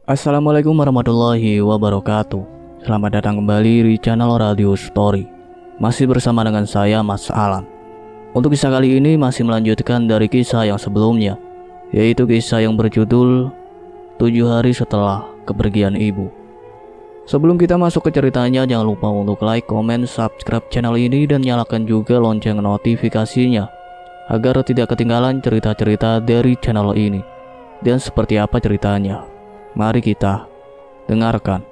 Assalamualaikum warahmatullahi wabarakatuh. Selamat datang kembali di channel Radio Story. Masih bersama dengan saya Mas Alan. Untuk kisah kali ini masih melanjutkan dari kisah yang sebelumnya, yaitu kisah yang berjudul 7 hari setelah kepergian ibu. Sebelum kita masuk ke ceritanya, jangan lupa untuk like, comment, subscribe channel ini dan nyalakan juga lonceng notifikasinya agar tidak ketinggalan cerita-cerita dari channel ini. Dan seperti apa ceritanya? Mari kita dengarkan.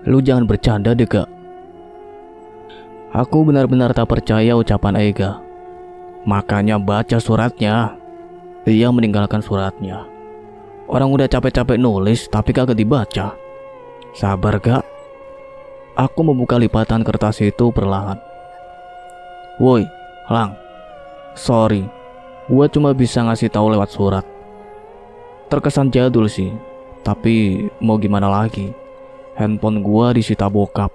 Lu jangan bercanda deh, Kak. Aku benar-benar tak percaya ucapan Ega. Makanya baca suratnya. Dia meninggalkan suratnya. Orang udah capek-capek nulis tapi kagak dibaca. Sabar, Kak. Aku membuka lipatan kertas itu perlahan. Woi, Lang. Sorry. Gua cuma bisa ngasih tahu lewat surat. Terkesan jadul sih, tapi mau gimana lagi? Handphone gua disita bokap.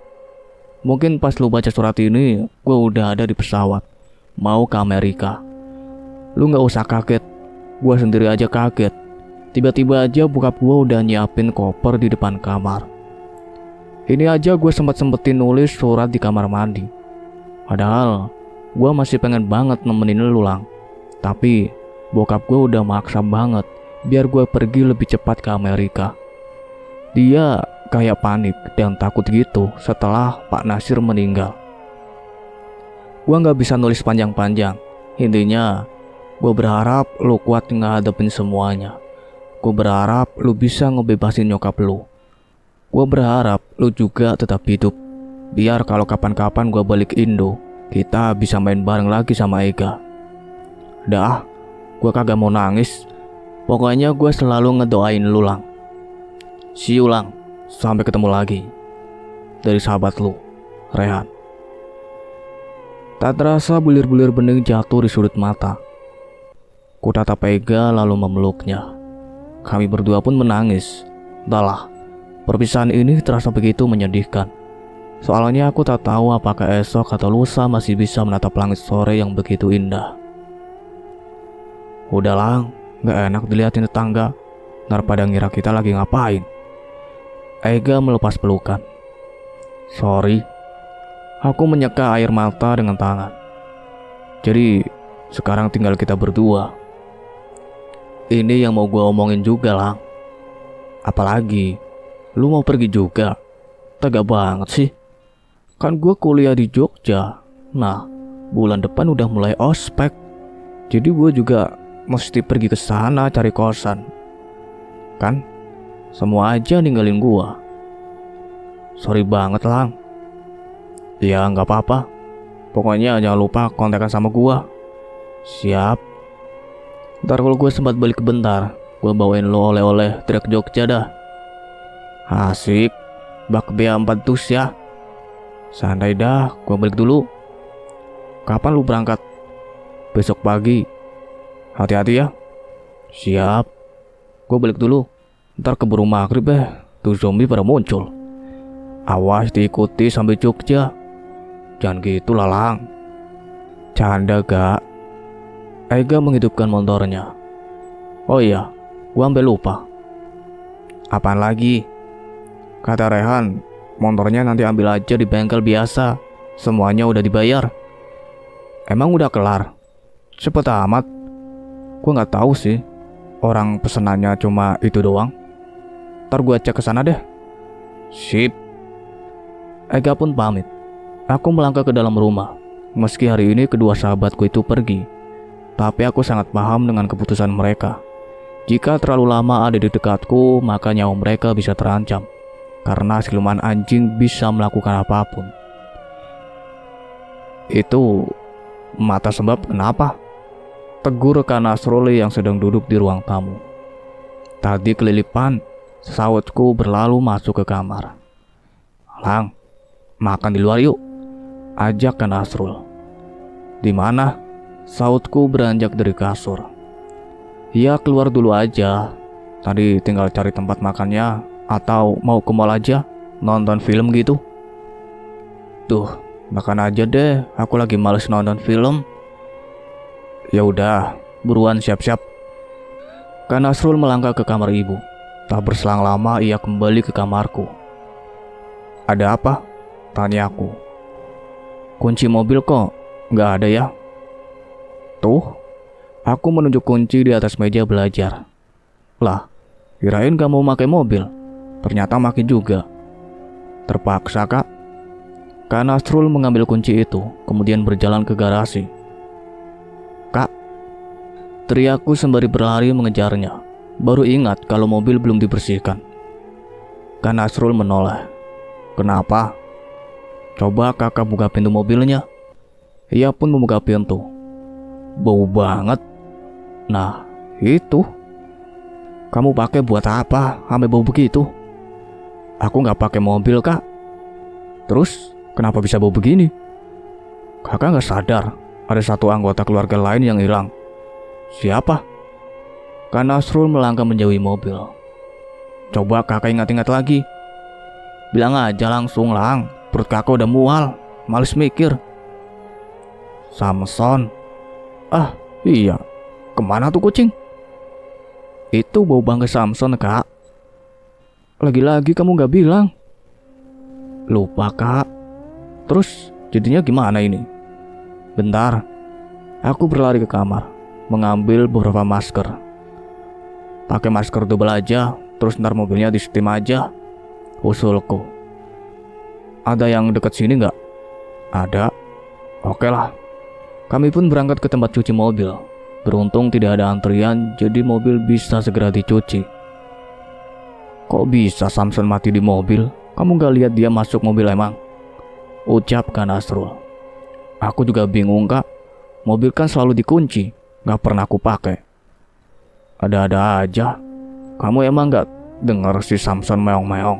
Mungkin pas lu baca surat ini, gua udah ada di pesawat, mau ke Amerika. Lu gak usah kaget, gua sendiri aja kaget. Tiba-tiba aja bokap gua udah nyiapin koper di depan kamar. Ini aja gue sempetin nulis surat di kamar mandi. Padahal gue masih pengen banget nemenin lu, Lang. Tapi bokap gue udah maksa banget biar gue pergi lebih cepat ke Amerika. Dia kayak panik dan takut gitu setelah Pak Nasir meninggal. Gue gak bisa nulis panjang-panjang. Intinya gue berharap lu kuat ngadepin semuanya. Gue berharap lu bisa ngebebasin nyokap lu. Gue berharap lu juga tetap hidup. Biar kalau kapan-kapan gue balik Indo, kita bisa main bareng lagi sama Ega. Dah, gue kagak mau nangis. Pokoknya gue selalu ngedoain lu, Lang. See you, Lang. Sampai ketemu lagi. Dari sahabat lu, Rehan. Tak terasa bulir-bulir bening jatuh di sudut mata. Ku tatap Ega lalu memeluknya. Kami berdua pun menangis. Entahlah, perpisahan ini terasa begitu menyedihkan. Soalnya aku tak tahu apakah esok atau lusa masih bisa menatap langit sore yang begitu indah. Udah, Lang, gak enak dilihatin tetangga. Ntar pada ngira kita lagi ngapain. Ega melepas pelukan. Sorry. Aku menyeka air mata dengan tangan. Jadi sekarang tinggal kita berdua. Ini yang mau gue omongin juga, Lang. Apalagi lu mau pergi juga? Tega banget sih. Kan gue kuliah di Jogja. Nah, bulan depan udah mulai ospek. Jadi gue juga mesti pergi ke sana cari kosan. Kan? Semua aja ninggalin gue. Sorry banget, Lang. Ya nggak apa-apa. Pokoknya jangan lupa kontakkan sama gue. Siap. Ntar kalau gue sempat balik bentar, gue bawain lo oleh-oleh trek Jogja dah. Asik, bak B4 tus ya. Santai dah, gue balik dulu. Kapan lu berangkat? Besok pagi. Hati-hati ya. Siap. Gue balik dulu. Ntar keburu maghrib tuh zombie pada muncul. Awas diikuti sampai Jogja. Jangan gitu lah, Lang. Canda, Gak. Ega menghidupkan motornya. Oh iya, gue sampai lupa. Apaan lagi? Kata Rehan, motornya nanti ambil aja di bengkel biasa. Semuanya udah dibayar. Emang udah kelar? Cepet amat. Gue gak tahu sih. Orang pesenannya cuma itu doang. Ntar gue cek kesana deh. Sip. Ega pun pamit. Aku melangkah ke dalam rumah. Meski hari ini kedua sahabatku itu pergi, tapi aku sangat paham dengan keputusan mereka. Jika terlalu lama ada di dekatku, maka nyawa mereka bisa terancam. Karena siluman anjing bisa melakukan apapun. Itu mata sebab kenapa? Tegur rekan Nasrul yang sedang duduk di ruang tamu. Tadi kelilipan, sahabatku berlalu masuk ke kamar. Lang, makan di luar yuk. Ajak ke Nasrul. Di mana? Sautku beranjak dari kasur. Ya keluar dulu aja. Tadi tinggal cari tempat makannya. Atau mau ke mall aja? Nonton film gitu? Tuh, makan aja deh, aku lagi males nonton film. Ya udah, buruan siap-siap. Kak Nasrul melangkah ke kamar ibu. Tak berselang lama ia kembali ke kamarku. Ada apa? Tanya aku. Kunci mobil kok nggak ada ya? Tuh, aku menunjuk kunci di atas meja belajar. Lah, kirain gak mau pakai mobil. Ternyata makin juga. Terpaksa kak. Kak Nasrul mengambil kunci itu, kemudian berjalan ke garasi. Kak, teriakku sembari berlari mengejarnya. Baru ingat kalau mobil belum dibersihkan. Kak Nasrul menoleh. Kenapa? Coba kakak buka pintu mobilnya. Ia pun membuka pintu. Bau banget. Nah, itu. Kamu pakai buat apa? Sampai bau begitu. Aku nggak pakai mobil kak. Terus kenapa bisa bau begini? Kakak nggak sadar ada satu anggota keluarga lain yang hilang. Siapa? Kak Nasrul melangkah menjauhi mobil. Coba kakak ingat-ingat lagi. Bilang aja langsung lang. Perut kakak udah mual. Males mikir. Samson. Ah iya. Kemana tuh kucing? Itu bau bangke Samson kak. Lagi-lagi kamu gak bilang. Lupa kak. Terus jadinya gimana ini? Bentar. Aku berlari ke kamar, mengambil beberapa masker. Pakai masker double aja. Terus ntar mobilnya di setim aja, usulku. Ada yang dekat sini gak? Ada. Oke lah. Kami pun berangkat ke tempat cuci mobil. Beruntung tidak ada antrian, jadi mobil bisa segera dicuci. Kok bisa Samson mati di mobil? Kamu gak lihat dia masuk mobil emang? Ucap Kak Nasrul. Aku juga bingung kak. Mobil kan selalu dikunci, gak pernah aku pakai. Ada-ada aja. Kamu emang gak dengar si Samson meong-meong?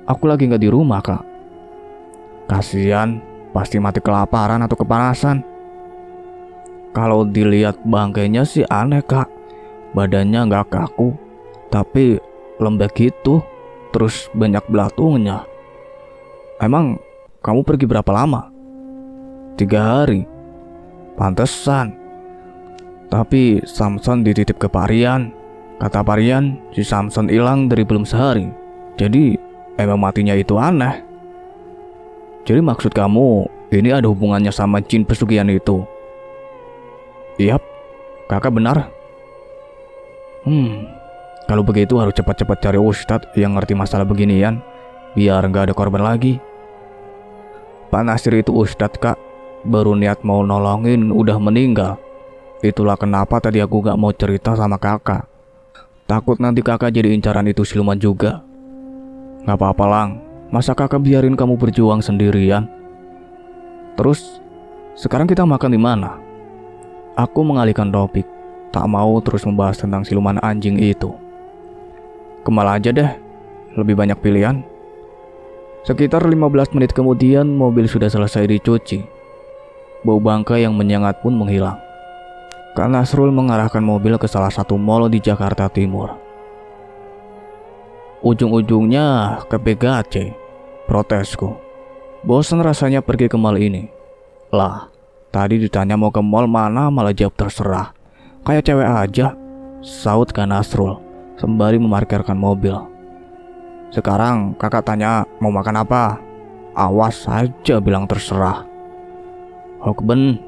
Aku lagi gak di rumah kak. Kasian, pasti mati kelaparan atau kepanasan. Kalau dilihat bangkainya sih aneh kak. Badannya gak kaku, tapi lembek gitu. Terus banyak belatungnya. Emang kamu pergi berapa lama? 3 hari. Pantesan. Tapi Samson dititip ke Parian. Kata Parian, si Samson hilang dari belum sehari. Jadi emang matinya itu aneh. Jadi maksud kamu ini ada hubungannya sama jin pesugihan itu? Yap, kakak benar. Kalau begitu harus cepat-cepat cari ustadz yang ngerti masalah beginian, biar nggak ada korban lagi. Pak Nasir itu ustadz kak, baru niat mau nolongin udah meninggal. Itulah kenapa tadi aku gak mau cerita sama kakak. Takut nanti kakak jadi incaran itu siluman juga. Gak apa-apa lang, masa kakak biarin kamu berjuang sendirian? Terus, sekarang kita makan di mana? Aku mengalihkan topik, tak mau terus membahas tentang siluman anjing itu. Kemal aja deh, lebih banyak pilihan. Sekitar 15 menit kemudian mobil sudah selesai dicuci. Bau bangkai yang menyengat pun menghilang. Kak Nasrul mengarahkan mobil ke salah satu mal di Jakarta Timur. Ujung-ujungnya ke PGC, protesku. Bosan rasanya pergi ke mal ini. Lah, tadi ditanya mau ke mal mana malah jawab terserah. Kayak cewek aja, saut Kak Nasrul sembari memarkirkan mobil. Sekarang kakak tanya mau makan apa? Awas saja bilang terserah. Hokben.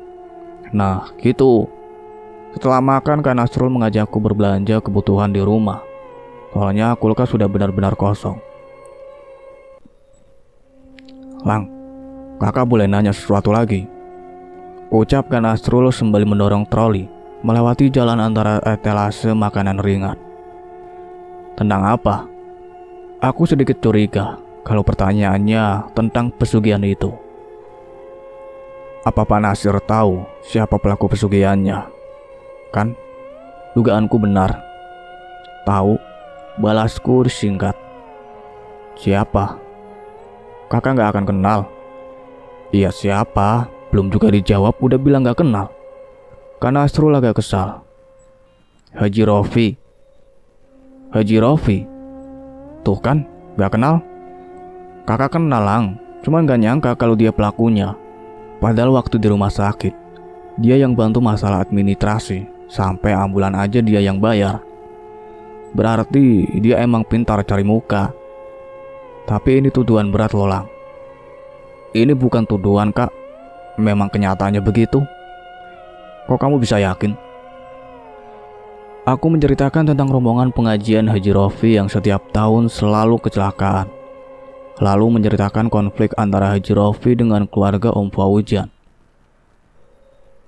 Nah gitu. Setelah makan Kak Nasrul mengajakku berbelanja kebutuhan di rumah. Soalnya kulkas sudah benar-benar kosong. Lang, kakak boleh nanya sesuatu lagi? Ucap Kak Nasrul sembari mendorong troli melewati jalan antara etalase makanan ringan. Tentang apa? Aku sedikit curiga kalau pertanyaannya tentang pesugihan itu. Apa Pak Nasir tahu siapa pelaku pesugihannya? Kan? Dugaanku benar. Tahu? Balasku disingkat. Siapa? Kakak gak akan kenal. Iya siapa? Belum juga dijawab udah bilang gak kenal. Kak Nasrul agak kesal. Haji Rofi. Haji Rofi? Tuh kan, gak kenal. Kakak kenal Lang, cuman gak nyangka kalau dia pelakunya. Padahal waktu di rumah sakit, dia yang bantu masalah administrasi, sampai ambulan aja dia yang bayar. Berarti dia emang pintar cari muka. Tapi ini tuduhan berat loh Lang. Ini bukan tuduhan kak, memang kenyataannya begitu. Kok kamu bisa yakin? Aku menceritakan tentang rombongan pengajian Haji Rofi yang setiap tahun selalu kecelakaan. Lalu menceritakan konflik antara Haji Rofi dengan keluarga Om Faujan.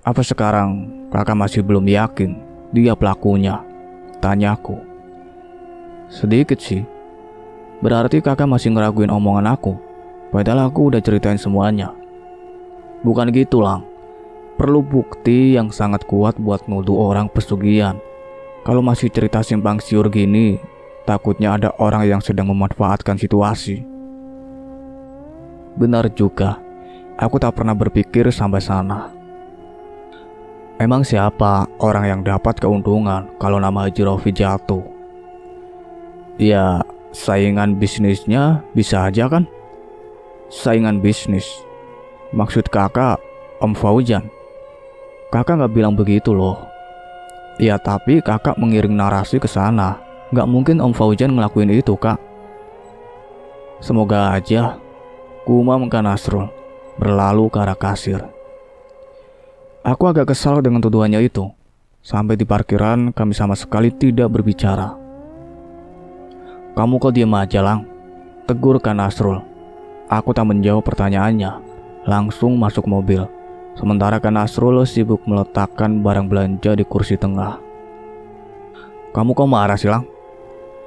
Apa sekarang kakak masih belum yakin dia pelakunya? Tanyaku. Sedikit sih. Berarti kakak masih ngeraguin omongan aku. Padahal aku udah ceritain semuanya. Bukan gitu Lang. Perlu bukti yang sangat kuat buat nuduh orang pesugihan. Kalau masih cerita simpang siur gini, takutnya ada orang yang sedang memanfaatkan situasi. Benar juga, aku tak pernah berpikir sampai sana. Emang siapa orang yang dapat keuntungan kalau nama Haji Rofi jatuh? Ya, saingan bisnisnya bisa aja kan? Saingan bisnis. Maksud kakak Om Faujan? Kakak gak bilang begitu loh. Ya tapi kakak mengiring narasi ke sana. Gak mungkin Om Faujan ngelakuin itu kak. Semoga aja. Gumam Kak Nasrul berlalu ke arah kasir. Aku agak kesal dengan tuduhannya itu. Sampai di parkiran kami sama sekali tidak berbicara. Kamu kok diam aja Lang? Tegur Kak Nasrul. Aku tak menjawab pertanyaannya. Langsung masuk mobil. Sementara Kak Nasrul sibuk meletakkan barang belanja di kursi tengah. Kamu kok marah sih Lang?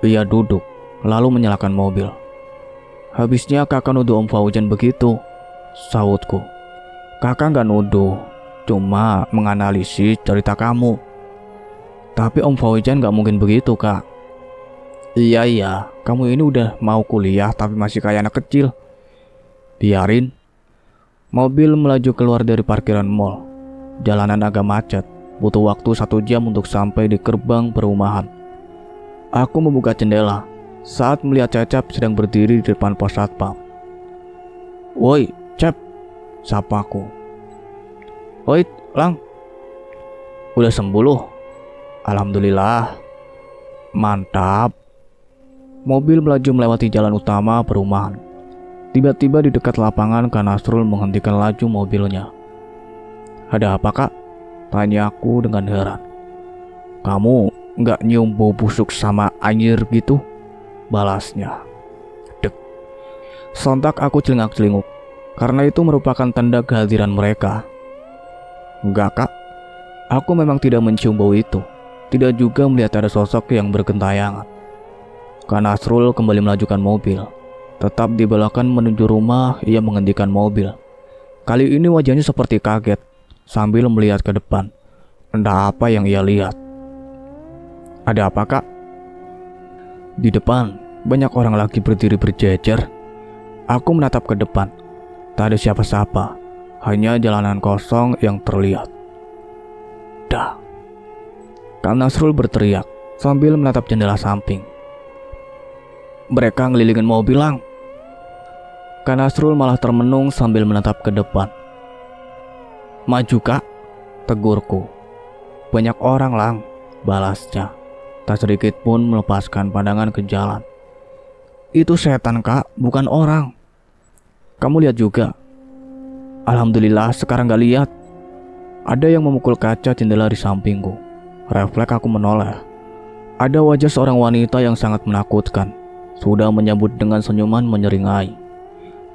Ia duduk, lalu menyalakan mobil. Habisnya kakak nuduh Om Faujan begitu, sahutku. Kakak gak nuduh, cuma menganalisis cerita kamu. Tapi Om Faujan gak mungkin begitu kak. Iya, kamu ini udah mau kuliah tapi masih kayak anak kecil. Biarin. Mobil melaju keluar dari parkiran mall. Jalanan agak macet, butuh waktu 1 jam untuk sampai di gerbang perumahan. Aku membuka jendela saat melihat Cecep sedang berdiri di depan pos satpam. Woi, Cep, sapaku. Woi, Lang. Udah sembuh loh. Alhamdulillah. Mantap. Mobil melaju melewati jalan utama perumahan. Tiba-tiba di dekat lapangan Kak Nasrul menghentikan laju mobilnya. Ada apa kak? Tanya aku dengan heran. Kamu gak nyium bau busuk sama anjir gitu? Balasnya. Dek. Sontak aku celingak-celinguk. Karena itu merupakan tanda kehadiran mereka. Enggak kak. Aku memang tidak mencium bau itu. Tidak juga melihat ada sosok yang bergentayangan. Kak Nasrul kembali melajukan mobil. Tetap dibelokkan menuju rumah, ia menghentikan mobil. Kali ini wajahnya seperti kaget, sambil melihat ke depan. Entah apa yang ia lihat. Ada apa kak? Di depan, banyak orang lagi berdiri berjejer. Aku menatap ke depan. Tak ada siapa-siapa, hanya jalanan kosong yang terlihat. Dah. Kak Nasrul berteriak, sambil menatap jendela samping. Mereka ngelilingin mobil Lang. Kak Nasrul malah termenung sambil menatap ke depan. Maju kak, tegurku. Banyak orang Lang, balasnya. Tak sedikit pun melepaskan pandangan ke jalan. Itu setan kak, bukan orang. Kamu lihat juga. Alhamdulillah sekarang gak lihat. Ada yang memukul kaca jendela di sampingku. Refleks aku menoleh. Ada wajah seorang wanita yang sangat menakutkan. Sudah menyambut dengan senyuman menyeringai.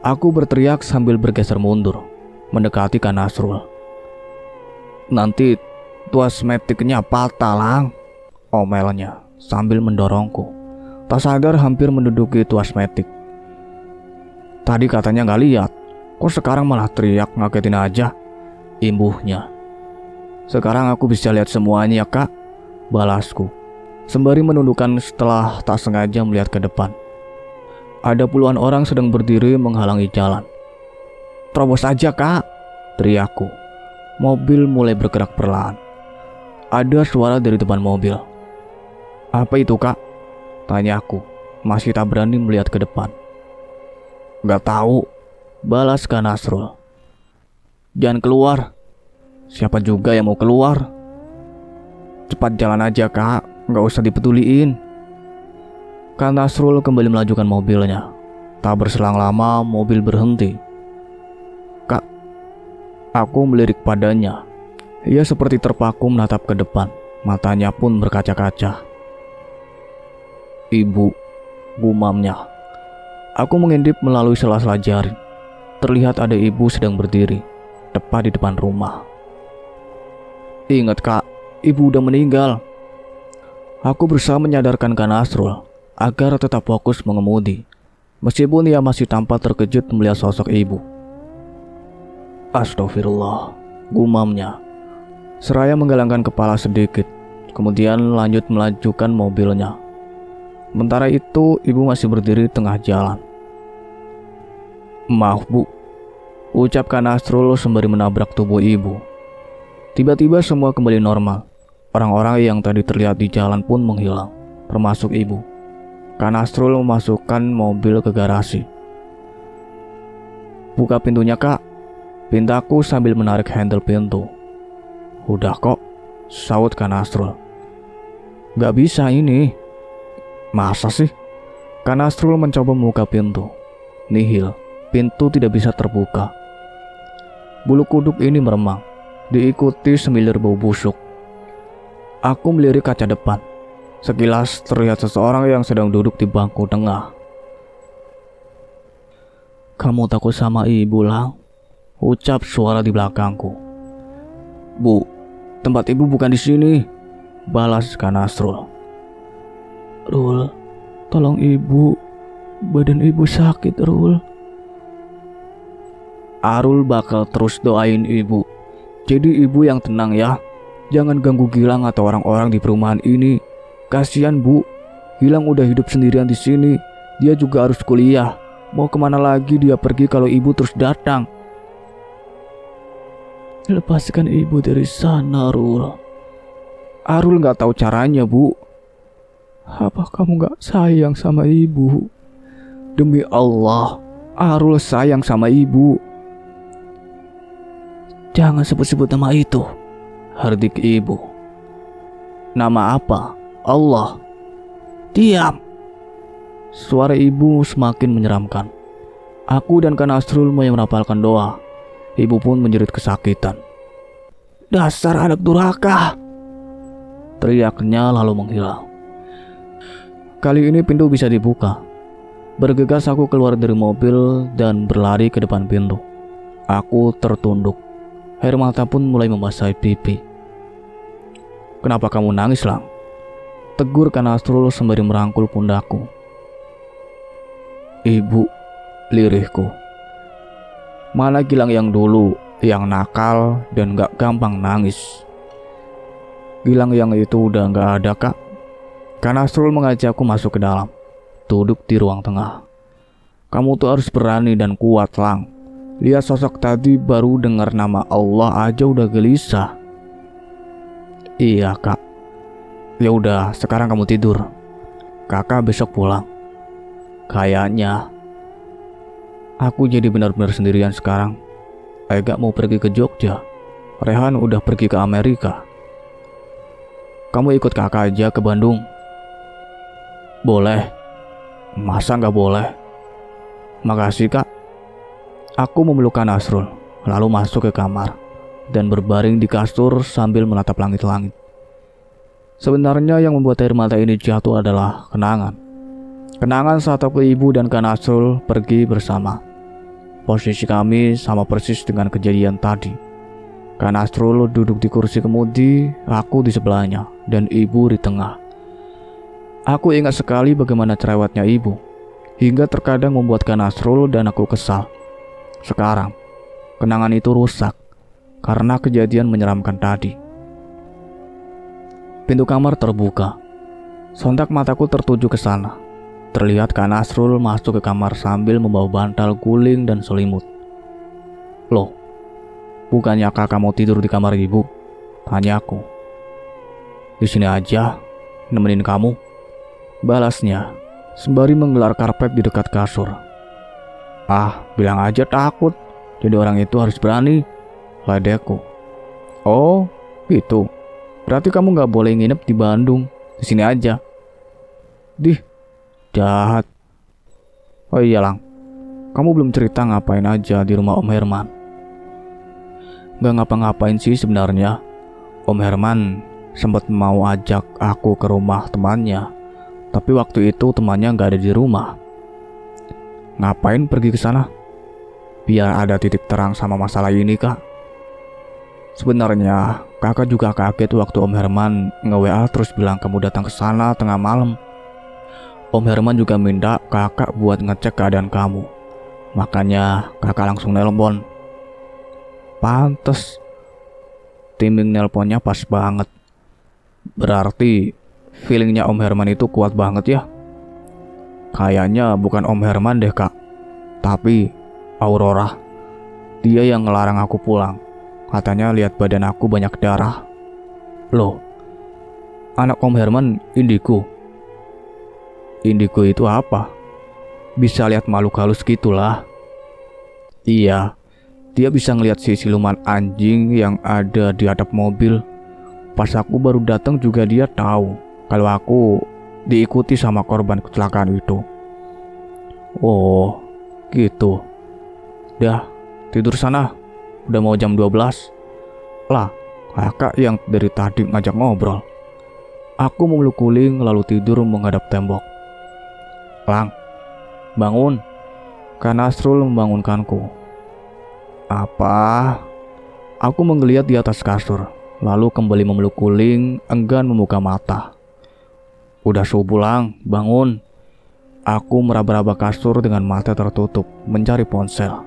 Aku berteriak sambil bergeser mundur, mendekati Kak Nasrul. Nanti tuas metiknya patah Lang, omelnya sambil mendorongku. Tak sadar hampir menduduki tuas metik. Tadi katanya gak lihat, kok sekarang malah teriak ngagetin aja, imbuhnya. Sekarang aku bisa lihat semuanya kak, balasku. Sembari menundukkan setelah tak sengaja melihat ke depan. Ada puluhan orang sedang berdiri menghalangi jalan. Terobos aja kak, teriakku. Mobil mulai bergerak perlahan. Ada suara dari depan mobil. Apa itu kak? Tanya aku, masih tak berani melihat ke depan. Gak tahu, balas Kak Nasrul. Jangan keluar. Siapa juga yang mau keluar? Cepat jalan aja kak, gak usah dipeduliin. Kak Nasrul kembali melajukan mobilnya. Tak berselang lama mobil berhenti. Kak, aku melirik padanya. Ia seperti terpaku menatap ke depan. Matanya pun berkaca-kaca. Ibu, gumamnya. Aku mengintip melalui sela-sela jaring. Terlihat ada ibu sedang berdiri tepat di depan rumah. Ingat kak, ibu udah meninggal. Aku berusaha menyadarkan Kak Nasrul agar tetap fokus mengemudi, meskipun ia masih tampak terkejut melihat sosok ibu. Astagfirullah, gumamnya. Seraya menggelengkan kepala sedikit, kemudian lanjut melajukan mobilnya. Sementara itu, ibu masih berdiri di tengah jalan. Maaf bu, ucap Kak Nasrul sembari menabrak tubuh ibu. Tiba-tiba semua kembali normal. Orang-orang yang tadi terlihat di jalan pun menghilang, termasuk ibu. Kak Nasrul memasukkan mobil ke garasi. Buka pintunya kak, pintaku sambil menarik handle pintu. Udah kok, saut Kak Nasrul. Gak bisa ini. Masa sih? Kak Nasrul mencoba membuka pintu. Nihil. Pintu tidak bisa terbuka. Bulu kuduk ini meremang, diikuti semilir bau busuk. Aku melirik kaca depan. Sekilas terlihat seseorang yang sedang duduk di bangku tengah. Kamu takut sama ibu lah? Ucap suara di belakangku. Bu, tempat ibu bukan di sini, balas Kak Nasrul. Rul, tolong ibu. Badan ibu sakit, Rul. Arul bakal terus doain ibu. Jadi ibu yang tenang ya. Jangan ganggu Gilang atau orang-orang di perumahan ini. Kasihan bu, Gilang udah hidup sendirian di sini. Dia juga harus kuliah. Mau kemana lagi dia pergi kalau ibu terus datang? Lepaskan ibu dari sana, Rul. Arul gak tahu caranya bu. Apa kamu gak sayang sama ibu? Demi Allah, Arul sayang sama ibu. Jangan sebut-sebut nama itu, herdik ibu. Nama apa? Allah. Diam. Suara ibu semakin menyeramkan. Aku dan Kak Nasrul mulai merapalkan doa. Ibu pun menjerit kesakitan. Dasar anak durhaka, teriaknya lalu menghilang. Kali ini pintu bisa dibuka. Bergegas aku keluar dari mobil dan berlari ke depan pintu. Aku tertunduk. Air mata pun mulai membasahi pipi. Kenapa kamu nangis, Lang? Tegur Kak Nasrul sembari merangkul pundakku. Ibu, lirihku. Mana Gilang yang dulu, yang nakal dan gak gampang nangis? Gilang yang itu udah gak ada kak. Kak Nasrul mengajakku masuk ke dalam, duduk di ruang tengah. Kamu tuh harus berani dan kuat, Lang. Lihat sosok tadi baru dengar nama Allah aja udah gelisah. Iya kak. Ya udah, sekarang kamu tidur. Kakak besok pulang. Kayaknya aku jadi benar-benar sendirian sekarang. Ega mau pergi ke Jogja. Rehan udah pergi ke Amerika. Kamu ikut kakak aja ke Bandung. Boleh. Masa gak boleh? Makasih kak. Aku memeluk Kak Nasrul, lalu masuk ke kamar dan berbaring di kasur sambil menatap langit-langit. Sebenarnya yang membuat air mata ini jatuh adalah kenangan. Kenangan saat aku, ibu, dan Kak Nasrul pergi bersama. Posisi kami sama persis dengan kejadian tadi. Kak Nasrul duduk di kursi kemudi, aku di sebelahnya, dan ibu di tengah. Aku ingat sekali bagaimana cerewetnya ibu, hingga terkadang membuat Kak Nasrul dan aku kesal. Sekarang, kenangan itu rusak karena kejadian menyeramkan tadi. Pintu kamar terbuka. Sontak mataku tertuju ke sana. Terlihat Kak Nasrul masuk ke kamar sambil membawa bantal guling dan selimut. Loh, bukannya kakak mau tidur di kamar ibu? Tanya aku. Di sini aja, nemenin kamu. Balasnya, sembari menggelar karpet di dekat kasur. Ah, bilang aja takut. Jadi orang itu harus berani. Ledekku. Oh, gitu. Berarti kamu gak boleh nginep di Bandung. Di sini aja. Dih, jahat. Oh iya Lang, kamu belum cerita ngapain aja di rumah Om Herman. Gak ngapa-ngapain sih sebenarnya. Om Herman sempat mau ajak aku ke rumah temannya, tapi waktu itu temannya gak ada di rumah. Ngapain pergi ke sana? Biar ada titik terang sama masalah ini, Kak. Sebenarnya kakak juga kaget waktu Om Herman nge-WA terus bilang kamu datang ke sana tengah malam. Om Herman juga minta kakak buat ngecek keadaan kamu. Makanya kakak langsung nelpon. Pantes timing nelponnya pas banget. Berarti feelingnya Om Herman itu kuat banget ya. Kayaknya bukan Om Herman deh kak, tapi Aurora. Dia yang ngelarang aku pulang. Katanya lihat badan aku banyak darah. Loh, anak Om Herman Indigo. Indigo itu apa? Bisa lihat makhluk halus gitulah. Iya, dia bisa ngelihat si siluman anjing yang ada di atap mobil. Pas aku baru datang juga dia tahu kalau aku diikuti sama korban kecelakaan itu. Oh, gitu. Dah, tidur sana. Udah mau jam 12. Lah, kakak yang dari tadi ngajak ngobrol. Aku memeluk guling lalu tidur menghadap tembok. Lang, bangun. Kak Nasrul membangunkanku. Apa? Aku menggeliat di atas kasur, lalu kembali memeluk guling, enggan membuka mata. Udah subuh Lang, bangun. Aku meraba-raba kasur dengan mata tertutup, mencari ponsel.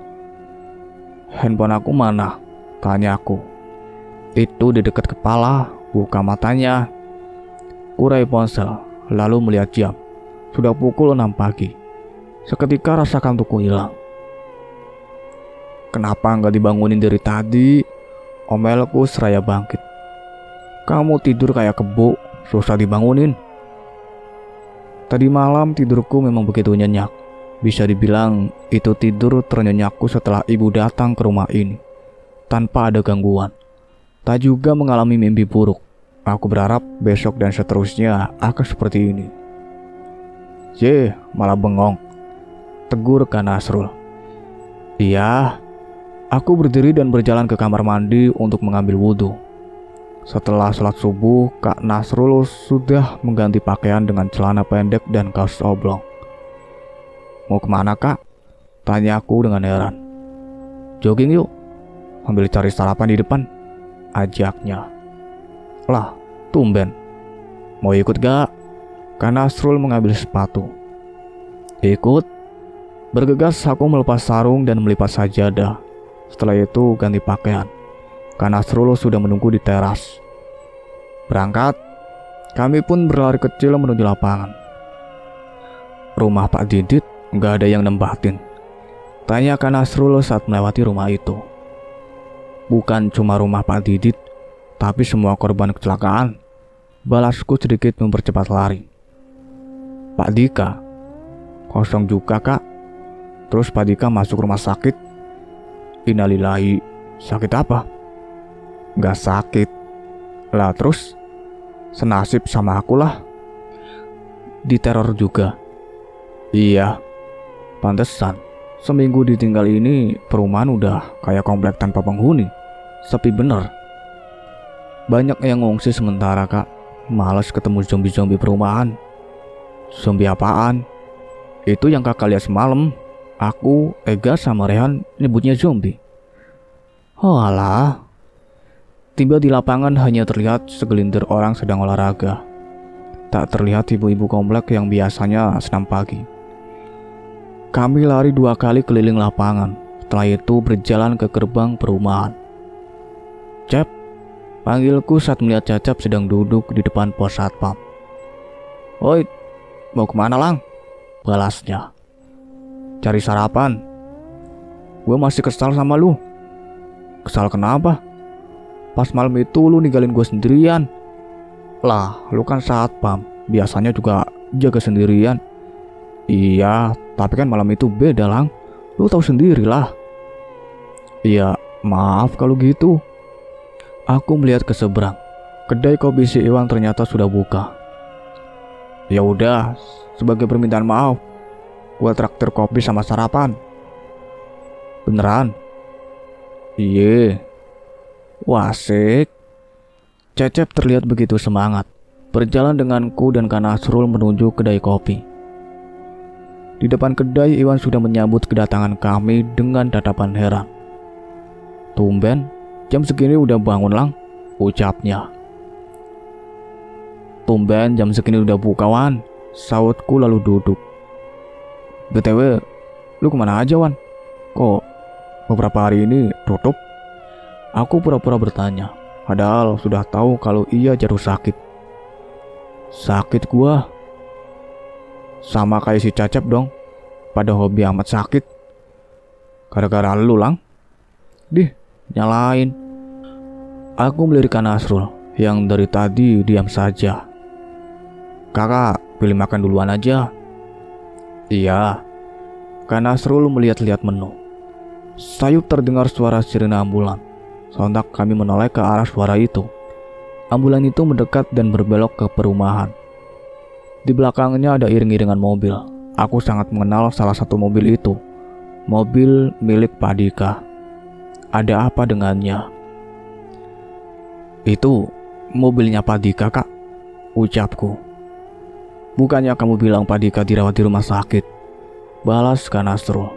Handphone aku mana? Tanya aku. Itu di dekat kepala, buka matanya. Kurai ponsel, lalu melihat jam. Sudah pukul 6 pagi. Seketika rasa kantukku hilang. Kenapa nggak dibangunin dari tadi? Omelku seraya bangkit. Kamu tidur kayak kebo, susah dibangunin. Tadi malam tidurku memang begitu nyenyak. Bisa dibilang itu tidur ternyenyakku setelah ibu datang ke rumah ini. Tanpa ada gangguan. Tak juga mengalami mimpi buruk. Aku berharap besok dan seterusnya akan seperti ini. Malah bengong. Tegur Kak Nasrul. Iya, aku berdiri dan berjalan ke kamar mandi untuk mengambil wudhu. Setelah sholat subuh, Kak Nasrul sudah mengganti pakaian dengan celana pendek dan kaos oblong. Mau kemana kak? Tanya aku dengan heran. Jogging yuk, sambil cari sarapan di depan, ajaknya. Lah, tumben. Mau ikut gak? Kak Nasrul mengambil sepatu. Ikut. Bergegas aku melepas sarung dan melipat sajadah. Setelah itu ganti pakaian. Kak Nasrul sudah menunggu di teras. Berangkat. Kami pun berlari kecil menuju lapangan. Rumah Pak Didit gak ada yang nempatin. Tanya Kak Nasrul saat melewati rumah itu. Bukan cuma rumah Pak Didit, tapi semua korban kecelakaan. Balasku sedikit mempercepat lari. Pak Dika, kosong juga kak. Terus Pak Dika masuk rumah sakit. Innalillahi, sakit apa? Gak sakit. Lah terus, senasib sama aku lah. Diteror juga. Iya, pantesan. Seminggu ditinggal ini perumahan udah kayak komplek tanpa penghuni. Sepi bener. Banyak yang ngungsi sementara kak. Males ketemu zombie-zombie perumahan. Zombie apaan? Itu yang kakak lihat semalam. Aku, Ega sama Rehan nyebutnya zombie. Oh alah. Tiba di lapangan hanya terlihat segelintir orang sedang olahraga. Tak terlihat ibu-ibu komplek yang biasanya senam pagi. Kami lari 2 kali keliling lapangan. Setelah itu berjalan ke gerbang perumahan. Cep, panggilku saat melihat Cacap sedang duduk di depan pos satpam. Oi, mau kemana Lang? Balasnya. Cari sarapan. Gue masih kesal sama lu. Kesal kenapa? Pas malam itu lu ninggalin gue sendirian. Lah, lu kan satpam, biasanya juga jaga sendirian. Iya, tapi kan malam itu beda Lang. Lu tahu sendirilah. Iya, maaf kalau gitu. Aku melihat ke seberang. Kedai kopi si Iwan ternyata sudah buka. Ya udah, sebagai permintaan maaf, gua traktir kopi sama sarapan. Beneran? Iye. Wah, asik. Cecep terlihat begitu semangat berjalan denganku dan Kak Nasrul menuju kedai kopi. Di depan kedai, Iwan sudah menyambut kedatangan kami dengan tatapan heran. Tumben, jam segini udah bangun, Lang, ucapnya. Tumben jam segini udah buka, Wan, sautku lalu duduk. BTW, lu kemana aja, Wan? Kok beberapa hari ini tutup? Aku pura-pura bertanya, padahal sudah tahu kalau ia jatuh sakit. Sakit gua? Sama kayak si Cacep dong, pada hobi amat sakit. Gara-gara lu, Lang. Dih, nyalain. Aku melirik Kak Nasrul yang dari tadi diam saja. Kakak, pilih makan duluan aja. Iya. Kak Nasrul melihat-lihat menu. Sayup terdengar suara sirine ambulan. Sontak kami menoleh ke arah suara itu. Ambulan itu mendekat dan berbelok ke perumahan. Di belakangnya ada iring-iringan mobil. Aku sangat mengenal salah satu mobil itu. Mobil milik Pak Dika. Ada apa dengannya? Itu mobilnya Pak Dika, Kak, ucapku. Bukannya kamu bilang Pak Dika dirawat di rumah sakit? Balas Kak Nasrul.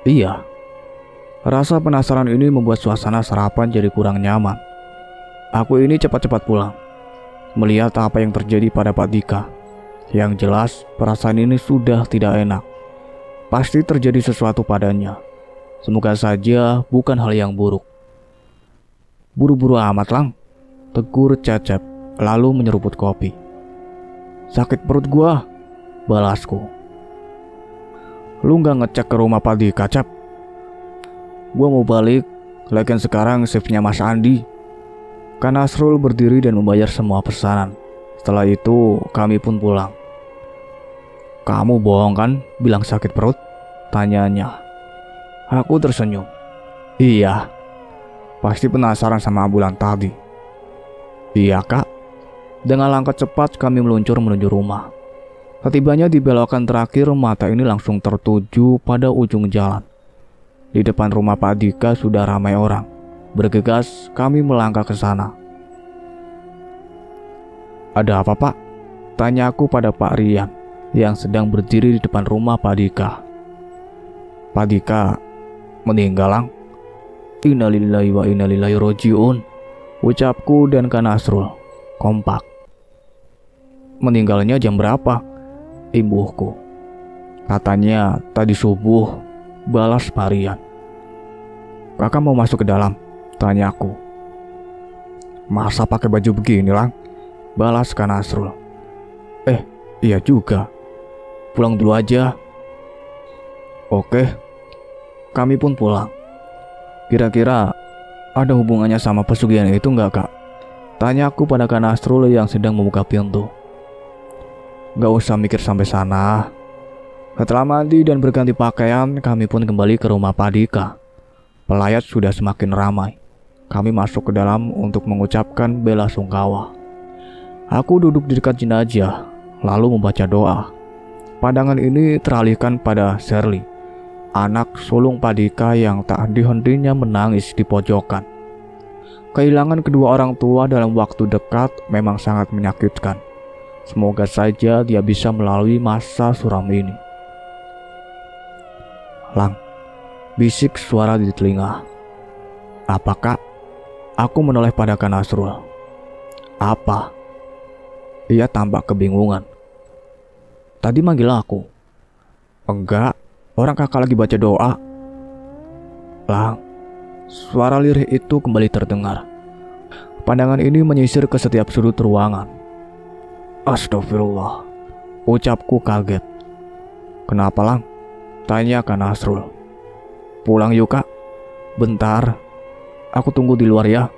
Iya. Rasa penasaran ini membuat suasana sarapan jadi kurang nyaman. Aku ini cepat-cepat pulang, melihat apa yang terjadi pada Pak Dika. Yang jelas, perasaan ini sudah tidak enak. Pasti terjadi sesuatu padanya. Semoga saja bukan hal yang buruk. Buru-buru amat, Lang, tegur Cecep, lalu menyeruput kopi. Sakit perut gua, balasku. Lu gak ngecek ke rumah Pak Dika, Cep? Gua mau balik, lagian sekarang shiftnya Mas Andi. Kak Nasrul berdiri dan membayar semua pesanan. Setelah itu kami pun pulang. Kamu bohong kan bilang sakit perut? Tanyanya. Aku tersenyum. Iya. Pasti penasaran sama ambulan tadi. Iya, Kak. Dengan langkah cepat kami meluncur menuju rumah. Setibanya di belokan terakhir, mata ini langsung tertuju pada ujung jalan. Di depan rumah Pak Dika sudah ramai orang. Bergegas kami melangkah ke sana. Ada apa, Pak? Tanya aku pada Pak Rian yang sedang berdiri di depan rumah Pak Dika. Pak Dika meninggal, Lang. Innalillahi wa innalillahi rojiun, ucapku dan Kak Nasrul kompak. Meninggalnya jam berapa? Imbuhku. Katanya tadi subuh, balas Pak Rian. Kakak mau masuk ke dalam? Tanyaku. Masa pakai baju begini, Lang? Balas Kak Nasrul. Iya juga. Pulang dulu aja. Oke. Kami pun pulang. Kira-kira ada hubungannya sama pesugihan itu enggak, Kak? Tanyaku pada Kak Nasrul yang sedang membuka pintu. Gak usah mikir sampai sana. Setelah mandi dan berganti pakaian, kami pun kembali ke rumah Pak Dika. Pelayat sudah semakin ramai. Kami masuk ke dalam untuk mengucapkan bela sungkawa. Aku duduk di dekat jenazah, lalu membaca doa. Pandangan ini teralihkan pada Shirley, anak sulung Pak Dika yang tak henti-hentinya menangis di pojokan. Kehilangan kedua orang tua dalam waktu dekat memang sangat menyakitkan. Semoga saja dia bisa melalui masa suram ini. Lang, bisik suara di telinga. Apa, Kak? Aku menoleh pada Kak Nasrul. Apa? Ia tampak kebingungan. Tadi manggil aku. Enggak, orang kakak lagi baca doa. Lang, suara lirih itu kembali terdengar. Pandangan ini menyisir ke setiap sudut ruangan. Astagfirullah, ucapku kaget. Kenapa, Lang? Tanya Kak Nasrul. Pulang yuk, Kak. Bentar, aku tunggu di luar ya.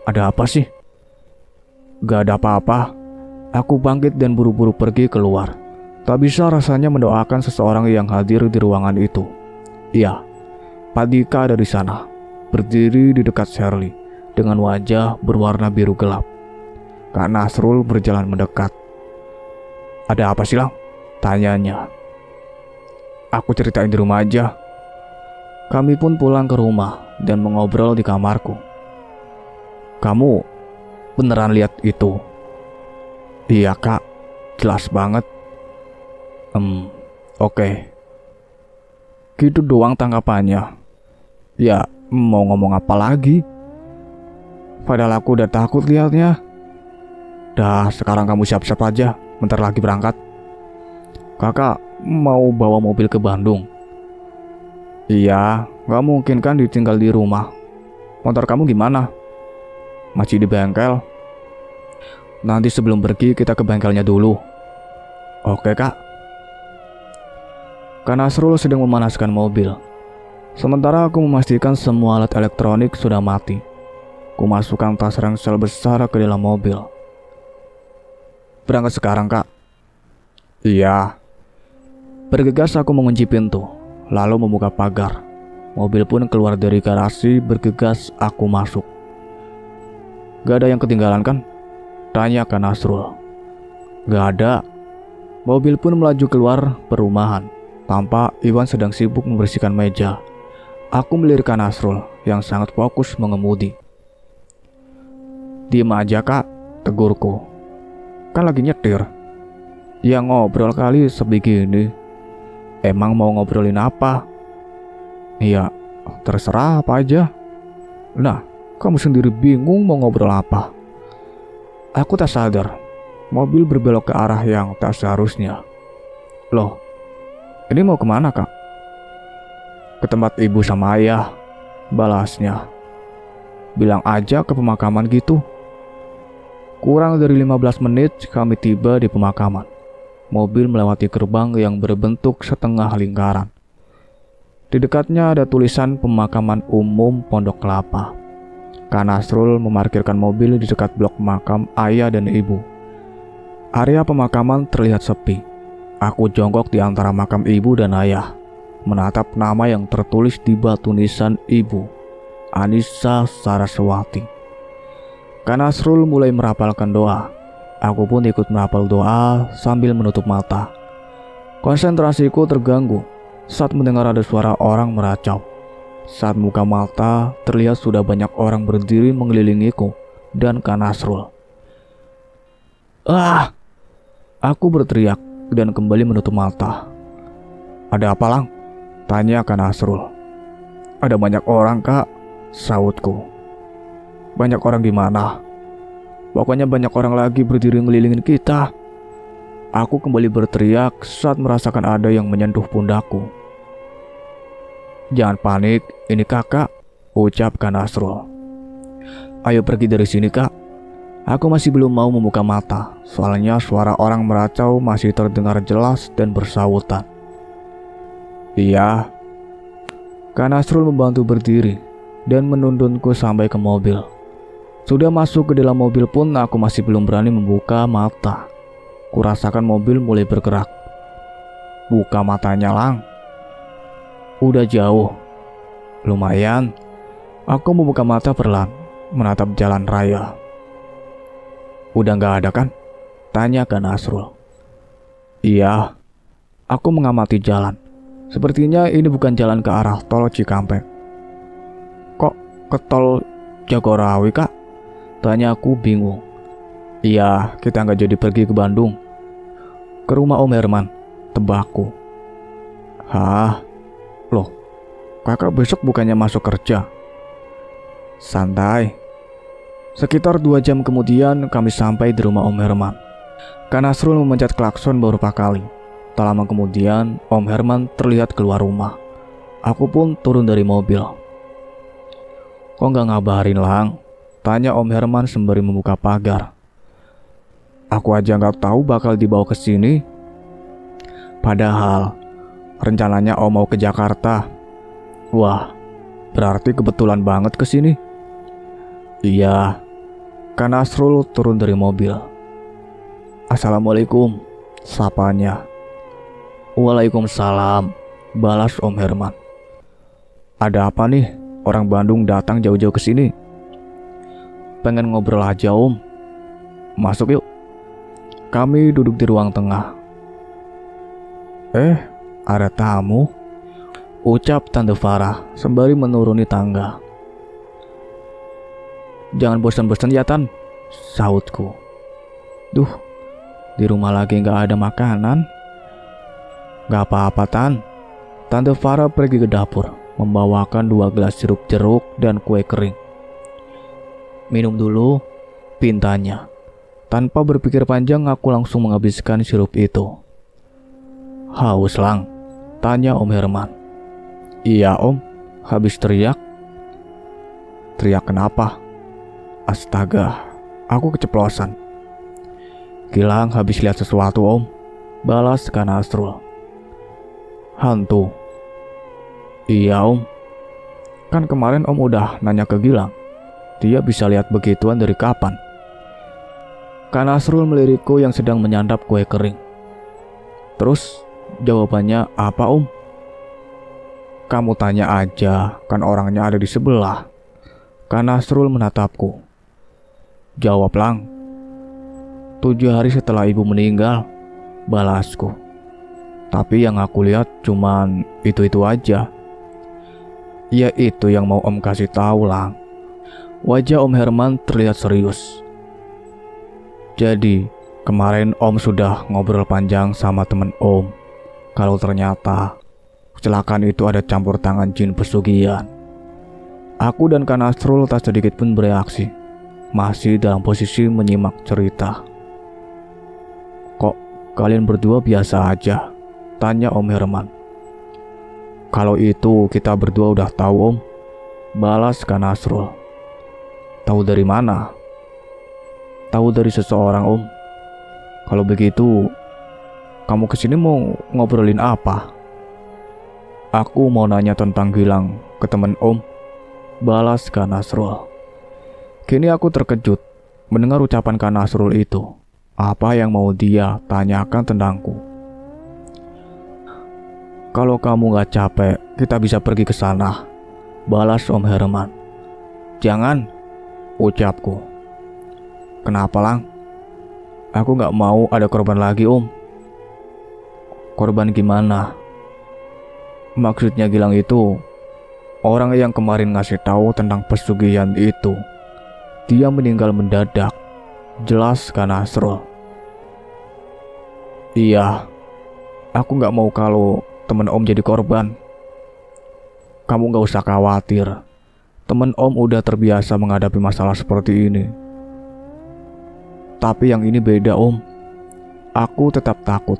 Ada apa sih? Gak ada apa-apa. Aku bangkit dan buru-buru pergi keluar. Tak bisa rasanya mendoakan seseorang yang hadir di ruangan itu. Iya, Pak Dika ada di sana, berdiri di dekat Shirley dengan wajah berwarna biru gelap. Kak Nasrul berjalan mendekat. Ada apa sih, Lang? Tanyanya. Aku ceritain di rumah aja. Kami pun pulang ke rumah dan mengobrol di kamarku. Kamu beneran lihat itu? Iya, Kak. Jelas banget. Oke. Gitu doang tanggapannya. Ya, mau ngomong apa lagi? Padahal aku udah takut lihatnya. Dah, sekarang kamu siap-siap aja. Bentar lagi berangkat. Kakak mau bawa mobil ke Bandung? Iya, gak mungkin kan ditinggal di rumah. Motor kamu gimana? Masih di bengkel? Nanti sebelum pergi kita ke bengkelnya dulu. Oke, Kak. Kak Nasrul sedang memanaskan mobil. Sementara aku memastikan semua alat elektronik sudah mati. Ku masukkan tas ransel besar ke dalam mobil. Berangkat sekarang, Kak? Iya. Bergegas aku mengunci pintu, lalu membuka pagar. Mobil pun keluar dari garasi. Bergegas aku masuk. Gak ada yang ketinggalan kan? Tanya Kak Nasrul. Gak ada. Mobil pun melaju keluar perumahan. Tampak Iwan sedang sibuk membersihkan meja. Aku melirik Kak Nasrul yang sangat fokus mengemudi. Diam aja, Kak, tegurku. Kan lagi nyetir. Ya ngobrol kali sebegini. Emang mau ngobrolin apa? Iya, terserah apa aja. Nah, kamu sendiri bingung mau ngobrol apa. Aku tak sadar, mobil berbelok ke arah yang tak seharusnya. Loh, ini mau kemana, Kak? Ke tempat ibu sama ayah, balasnya. Bilang aja ke pemakaman gitu. Kurang dari 15 menit kami tiba di pemakaman. Mobil melewati gerbang yang berbentuk setengah lingkaran. Di dekatnya ada tulisan Pemakaman Umum Pondok Kelapa. Kak Nasrul memarkirkan mobil di dekat blok makam ayah dan ibu. Area pemakaman terlihat sepi. Aku jongkok di antara makam ibu dan ayah, menatap nama yang tertulis di batu nisan ibu, Anissa Saraswati. Kak Nasrul mulai merapalkan doa. Aku pun ikut merapal doa sambil menutup mata. Konsentrasiku terganggu saat mendengar ada suara orang meracau. Saat buka mata, terlihat sudah banyak orang berdiri mengelilingiku dan Kak Nasrul. Ah! Aku berteriak dan kembali menutup mata. Ada apa, Lang? Tanya Kak Nasrul. Ada banyak orang, Kak, sautku. Banyak orang gimana? Pokoknya banyak orang lagi berdiri ngelilingin kita. Aku kembali berteriak saat merasakan ada yang menyentuh pundakku. Jangan panik, ini kakak, ucap Kak Nasrul. Ayo pergi dari sini, Kak. Aku masih belum mau membuka mata, soalnya suara orang meracau masih terdengar jelas dan bersautan. Iya. Kak Nasrul membantu berdiri dan menuntunku sampai ke mobil. Sudah masuk ke dalam mobil pun aku masih belum berani membuka mata. Kurasakan mobil mulai bergerak. Buka matanya, Lang. Udah jauh. Lumayan. Aku membuka mata perlahan, menatap jalan raya. Udah gak ada kan? Tanya Kak Nasrul. Iya. Aku mengamati jalan. Sepertinya ini bukan jalan ke arah tol Cikampek. Kok ke tol Jagorawi, Kak? Tanya aku bingung. Iya, kita gak jadi pergi ke Bandung. Ke rumah Om Herman, tebakku. Hah? Loh, kakak besok bukannya masuk kerja? Santai. Sekitar 2 jam kemudian kami sampai di rumah Om Herman. Kak Nasrul memencet klakson beberapa kali. Tak lama kemudian Om Herman terlihat keluar rumah. Aku pun turun dari mobil. Kok gak ngabarin, Lang? Tanya Om Herman sembari membuka pagar. Aku aja gak tahu bakal dibawa ke sini. Padahal rencananya Om mau ke Jakarta. Wah, berarti kebetulan banget ke sini. Iya. Kak Nasrul turun dari mobil. Assalamualaikum, sapanya. Waalaikumsalam, balas Om Herman. Ada apa nih? Orang Bandung datang jauh-jauh ke sini. Pengen ngobrol aja, Om. Masuk yuk. Kami duduk di ruang tengah. Ada tamu, ucap Tante Farah sembari menuruni tangga. Jangan bosan-bosan ya, Tan, sahutku. Duh, di rumah lagi gak ada makanan. Gak apa-apa, Tan. Tante Farah pergi ke dapur, membawakan 2 gelas sirup jeruk dan kue kering. Minum dulu, pintanya. Tanpa berpikir panjang, aku langsung menghabiskan sirup itu. Haus, Lang? Tanya Om Herman. Iya, Om. Habis teriak. Teriak kenapa? Astaga, aku keceplosan. Gilang habis lihat sesuatu, Om. Balas Kak Nasrul. Hantu? Iya, Om. Kan kemarin Om udah nanya ke Gilang. Dia bisa lihat begituan dari kapan? Kak Nasrul melirikku yang sedang menyantap kue kering. Terus jawabannya apa, Om? Kamu tanya aja, kan orangnya ada di sebelah. Kak Nasrul menatapku. Jawab, Lang. 7 hari setelah ibu meninggal, balasku. Tapi yang aku lihat cuman itu-itu aja. Ya itu yang mau Om kasih tahu, Lang. Wajah Om Herman terlihat serius. Jadi, kemarin Om sudah ngobrol panjang sama temen Om. Kalau ternyata kecelakaan itu ada campur tangan jin pesugihan. Aku dan Kak Nasrul tak sedikit pun bereaksi. Masih dalam posisi menyimak cerita. Kok kalian berdua biasa aja? Tanya Om Herman. Kalau itu kita berdua udah tahu, Om. Balas Kak Nasrul. Tahu dari mana? Tahu dari seseorang, Om. Kalau begitu, kamu kesini mau ngobrolin apa? Aku mau nanya tentang Gilang ke temen Om. Balas Kak Nasrul. Kini aku terkejut mendengar ucapan Kak Nasrul itu. Apa yang mau dia tanyakan tentangku? Kalau kamu gak capek, kita bisa pergi ke sana. Balas Om Herman. Jangan, ucapku. Kenapa, Lang? Aku gak mau ada korban lagi, Om. Korban gimana? Maksudnya Gilang itu orang yang kemarin ngasih tahu tentang pesugihan itu. Dia meninggal mendadak. Jelas Kak Nasrul. Iya, aku gak mau kalau temen Om jadi korban. Kamu gak usah khawatir. Temen Om udah terbiasa menghadapi masalah seperti ini. Tapi yang ini beda, Om. Aku tetap takut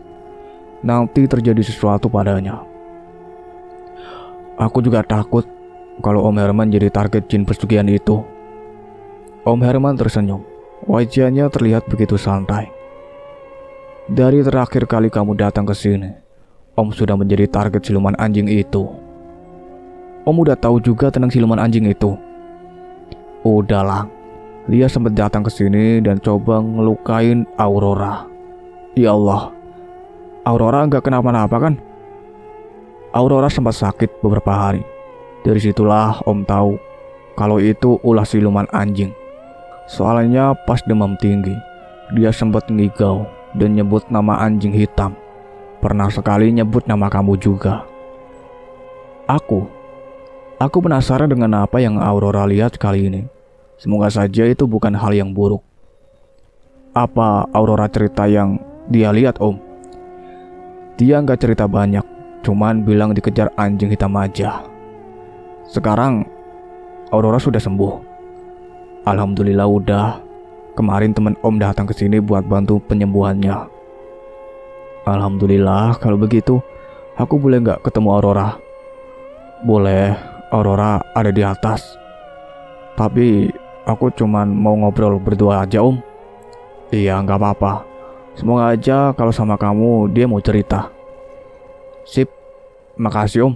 nanti terjadi sesuatu padanya. Aku juga takut kalau Om Herman jadi target jin pesugihan itu. Om Herman tersenyum. Wajahnya terlihat begitu santai. Dari terakhir kali kamu datang ke sini, Om sudah menjadi target siluman anjing itu. Om udah tahu juga tentang siluman anjing itu. Udahlah, dia sempat datang ke sini dan coba ngelukain Aurora. Ya Allah, Aurora nggak kenapa-napa kan? Aurora sempat sakit beberapa hari. Dari situlah Om tahu kalau itu ulah siluman anjing. Soalnya pas demam tinggi, dia sempat ngigau dan nyebut nama anjing hitam. Pernah sekali nyebut nama kamu juga. Aku penasaran dengan apa yang Aurora lihat kali ini. Semoga saja itu bukan hal yang buruk. Apa Aurora cerita yang dia lihat, Om? Dia nggak cerita banyak, cuman bilang dikejar anjing hitam aja. Sekarang Aurora sudah sembuh. Alhamdulillah udah. Kemarin teman Om datang ke sini buat bantu penyembuhannya. Alhamdulillah, kalau begitu aku boleh nggak ketemu Aurora? Boleh, Aurora ada di atas. Tapi aku cuman mau ngobrol berdua aja, Om. Iya, nggak apa-apa. Semoga aja kalau sama kamu dia mau cerita. Sip, makasih, Om.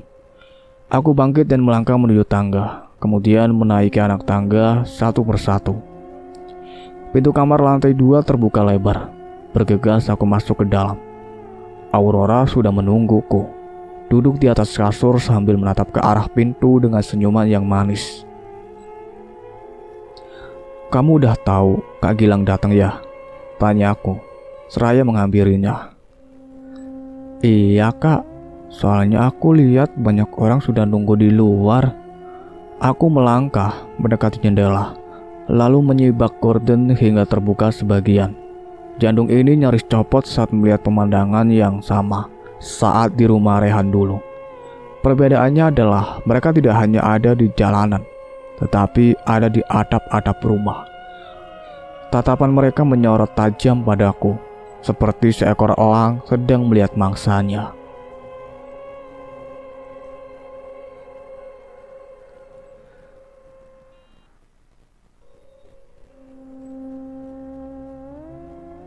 Aku bangkit dan melangkah menuju tangga. Kemudian menaiki anak tangga satu persatu. Pintu kamar lantai 2 terbuka lebar. Bergegas aku masuk ke dalam. Aurora sudah menungguku. duduk di atas kasur sambil menatap ke arah pintu dengan senyuman yang manis. "Kamu udah tahu Kak Gilang datang ya?" tanya aku, seraya menghampirinya. "Iya Kak, soalnya aku lihat banyak orang sudah nunggu di luar." Aku melangkah mendekati jendela, lalu menyibak gorden hingga terbuka sebagian. Jantung ini nyaris copot saat melihat pemandangan yang sama saat di rumah Rehan dulu. Perbedaannya adalah mereka tidak hanya ada di jalanan, tetapi ada di atap-atap rumah. Tatapan mereka menyorot tajam padaku, seperti seekor elang sedang melihat mangsanya.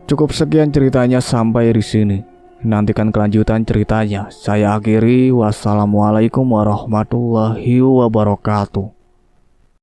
Cukup sekian ceritanya sampai di sini. Nantikan kelanjutan ceritanya. Saya akhiri. Wassalamualaikum warahmatullahi wabarakatuh.